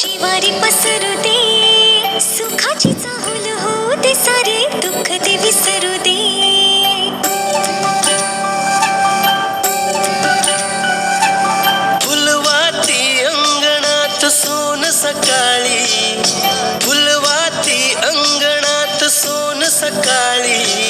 शिवारी पसरू दे, सुखाची चाहूल होऊ दे, सारे दुःख ते विसरू दे. फुलवाती अंगणात सोन सकाळी, फुलवाती अंगणात सोन सकाळी.